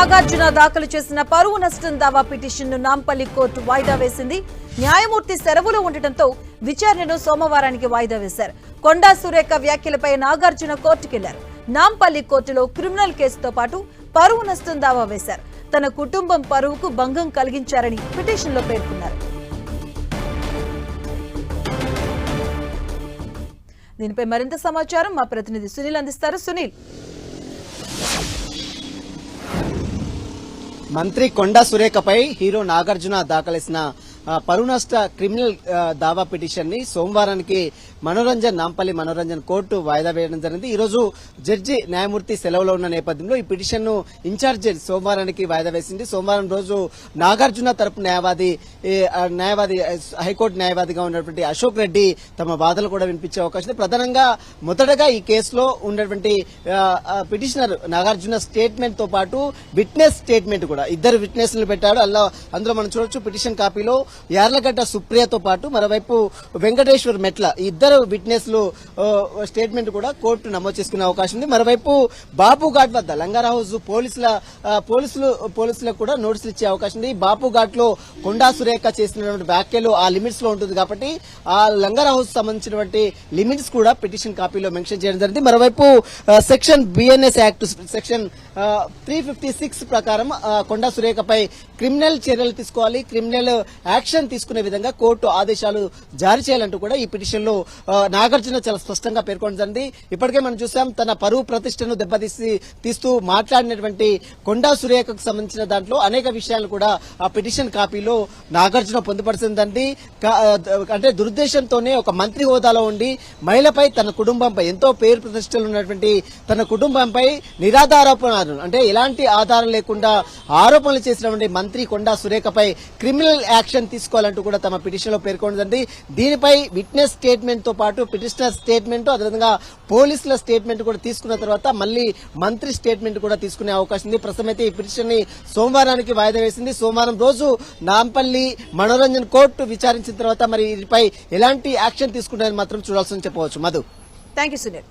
నాగార్జున దాఖలు చేసిన పరువు నష్టం దావా పిటిషన్ను నాంపల్లి కోర్టు వాయిదా వేసింది. న్యాయమూర్తి సెలవులో ఉండటంతో విచారణను సోమవారానికి వాయిదా వేశారు. కొండా సురేఖ వ్యాఖ్యలపై నాగార్జున కోర్టుకెళ్లారు. నాంపల్లి కోర్టులో క్రిమినల్ కేసుతో పాటు పరువు నష్టం దావా వేశారు. తన కుటుంబం పరువుకు భంగం కలిగించారని పిటిషన్లో పేర్కొన్నారు. దీనిపై మరింత సమాచారం మా ప్రతినిధి సునీల్ అందిస్తారు. సునీల్, మంత్రి కొండా సురేఖపై హీరో నాగార్జున దాఖలేసిన పరువు నష్ట క్రిమినల్ దావా పిటిషన్ ని సోమవారానికి నాంపల్లి మనోరంజన్ కోర్టు వాయిదా వేయడం జరిగింది. ఈ రోజు జడ్జి న్యాయమూర్తి సెలవులో ఉన్న నేపథ్యంలో ఈ పిటిషన్ ను ఇన్ఛార్జ్ జడ్జి సోమవారానికి వాయిదా వేసింది. సోమవారం రోజు నాగార్జున తరపు న్యాయవాది హైకోర్టు న్యాయవాదిగా ఉన్నటువంటి అశోక్ రెడ్డి తమ వాదనలు కూడా వినిపించే అవకాశం ఉంది. ప్రధానంగా మొదటగా ఈ కేసులో ఉన్నటువంటి పిటిషనర్ నాగార్జున స్టేట్మెంట్ తో పాటు విట్నెస్ స్టేట్మెంట్ కూడా ఇద్దరు విట్నెస్లు పెట్టాడు. అందులో మనం చూడొచ్చు పిటిషన్ కాపీలో యార్లగడ్డ సుప్రియతో పాటు మరోవైపు వెంకటేశ్వర్ మెట్ల ఇద్దరు విట్నెస్లు స్టేట్మెంట్ కూడా కోర్టు నమోదు చేసుకునే అవకాశం ఉంది. మరోవైపు బాపు ఘాట్ వద్ద లంగారా హౌస్ పోలీసులకు కూడా నోటీసులు ఇచ్చే అవకాశం ఉంది. బాపు ఘాట్ లో కొండా సురేఖ చేసినటువంటి వ్యాఖ్యలు ఆ లిమిట్స్ లో ఉంటుంది కాబట్టి ఆ లంగారా హౌస్ సంబంధించినటువంటి లిమిట్స్ కూడా పిటిషన్ కాపీలో మెన్షన్ చేయడం జరిగింది. మరోవైపు సెక్షన్ బిఎన్ఎస్ యాక్ట్ సెక్షన్ 356 ప్రకారం కొండా సురేఖపై క్రిమినల్ చర్యలు తీసుకోవాలి, క్రిమినల్ యాక్షన్ తీసుకునే విధంగా కోర్టు ఆదేశాలు జారీ చేయాలంటూ కూడా ఈ పిటిషన్ లో నాగార్జున చాలా స్పష్టంగా పేర్కొనడం జరిగింది. ఇప్పటికే మనం చూసాం తన పరువు ప్రతిష్టను తీస్తూ మాట్లాడినటువంటి కొండా సురేఖకు సంబంధించిన దాంట్లో అనేక విషయాలు కూడా ఆ పిటిషన్ కాపీలో నాగార్జున పొందుపరిచిందండి. అంటే దురుద్దేశంతోనే ఒక మంత్రి హోదాలో ఉండి మహిళపై తన కుటుంబంపై ఎంతో పేరు ప్రతిష్టలు ఉన్నటువంటి తన కుటుంబంపై నిరాధారోపణ అంటే ఎలాంటి ఆధారం లేకుండా ఆరోపణలు చేసినటువంటి మంత్రి కొండా సురేఖపై క్రిమినల్ యాక్షన్ తీసుకోవాలంటూ కూడా తమ పిటిషన్ లో పేర్కొంది. దీనిపై విట్నెస్ స్టేట్మెంట్ తో పాటు పిటిషనర్ స్టేట్మెంట్ అదేవిధంగా పోలీసుల స్టేట్మెంట్ కూడా తీసుకున్న తర్వాత మళ్లీ మంత్రి స్టేట్మెంట్ కూడా తీసుకునే అవకాశం ఉంది. ప్రస్తుతం అయితే ఈ పిటిషన్ ని సోమవారానికి వాయిదా వేసింది. సోమవారం రోజు నాంపల్లి మనోరంజన్ కోర్టు విచారించిన తర్వాత మరి వీటిపై ఎలాంటి యాక్షన్ తీసుకుంటారని మాత్రం చూడాల్సి చెప్పవచ్చు. Madhu, thank you Sunil.